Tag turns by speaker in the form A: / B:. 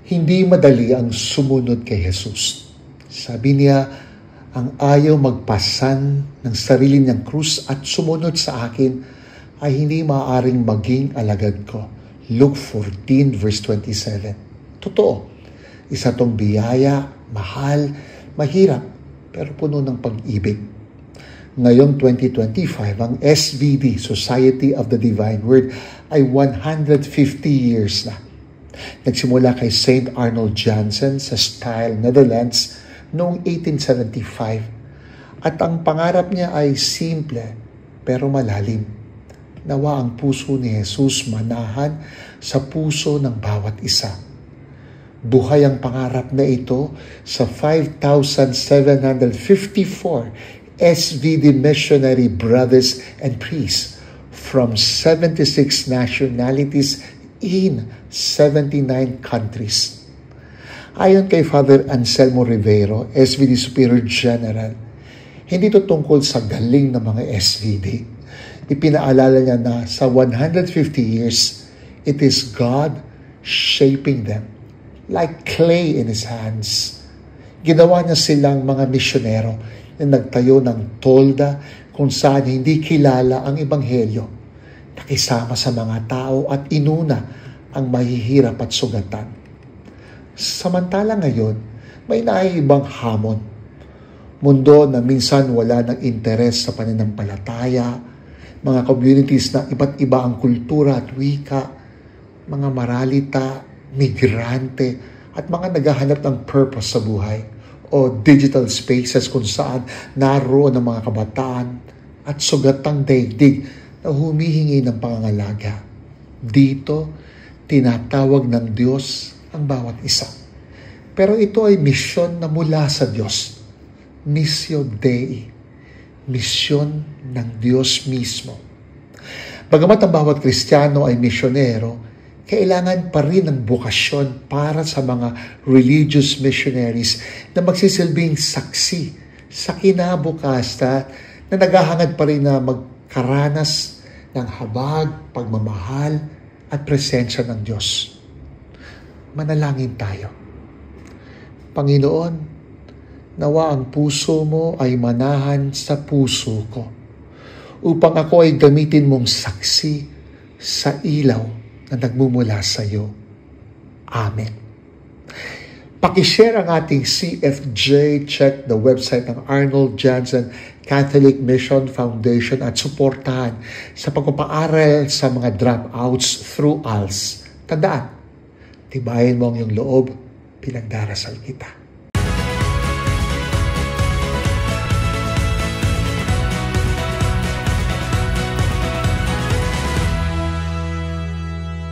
A: Hindi madali ang sumunod kay Jesus. Sabi niya, ang ayaw magpasan ng sarili niyang krus at sumunod sa akin ay hindi maaaring maging alagad ko. Luke 14 verse 27. Totoo, isa tong biyaya, mahal, mahirap, pero puno ng pag-ibig. Ngayong 2025, ang SVD, Society of the Divine Word, ay 150 years na. Nagsimula kay St. Arnold Jansen sa Style, Netherlands noong 1875. At ang pangarap niya ay simple pero malalim. Nawa ang puso ni Jesus manahan sa puso ng bawat isa. Buhay ang pangarap na ito sa 5,754 SVD missionary brothers and priests from 76 nationalities in 79 countries. Ayon kay Father Anselmo Rivero, SVD Superior General, hindi ito tungkol sa galing ng mga SVD. Ipinaalala niya na sa 150 years, it is God shaping them like clay in His hands. Ginawa niya silang mga misyonero na nagtayo ng tolda kung saan hindi kilala ang Ebanghelyo. Nakisama sa mga tao at inuna ang mahihirap at sugatan. Samantala ngayon, may naiibang hamon. Mundo na minsan wala ng interes sa pananampalataya, mga communities na iba't iba ang kultura at wika, mga maralita, migrante, at mga naghahanap ng purpose sa buhay, o digital spaces kung saan naroon ang mga kabataan at sugatang daigdig na humihingi ng pangangalaga. Dito, tinatawag ng Diyos ang bawat isa. Pero ito ay misyon na mula sa Diyos. Missio Dei. Misyon ng Diyos mismo. Bagamat ang bawat Kristiyano ay misyonero, kailangan pa rin ng bukasyon para sa mga religious missionaries na magsisilbing saksi sa kinabukasan na naghahangad pa rin na magkaranas ng habag, pagmamahal at presensya ng Diyos. Manalangin tayo. Panginoon, nawa ang puso mo ay manahan sa puso ko upang ako ay gamitin mong saksi sa ilaw na nagmumula sa iyo. Amen. Pakishare ang ating CFJ. Check the website ng Arnold Jansen Catholic Mission Foundation at suportahan sa pagpapaaral sa mga dropouts through ALS. Tandaan, tibayin mo ang iyong loob, pinagdarasal kita.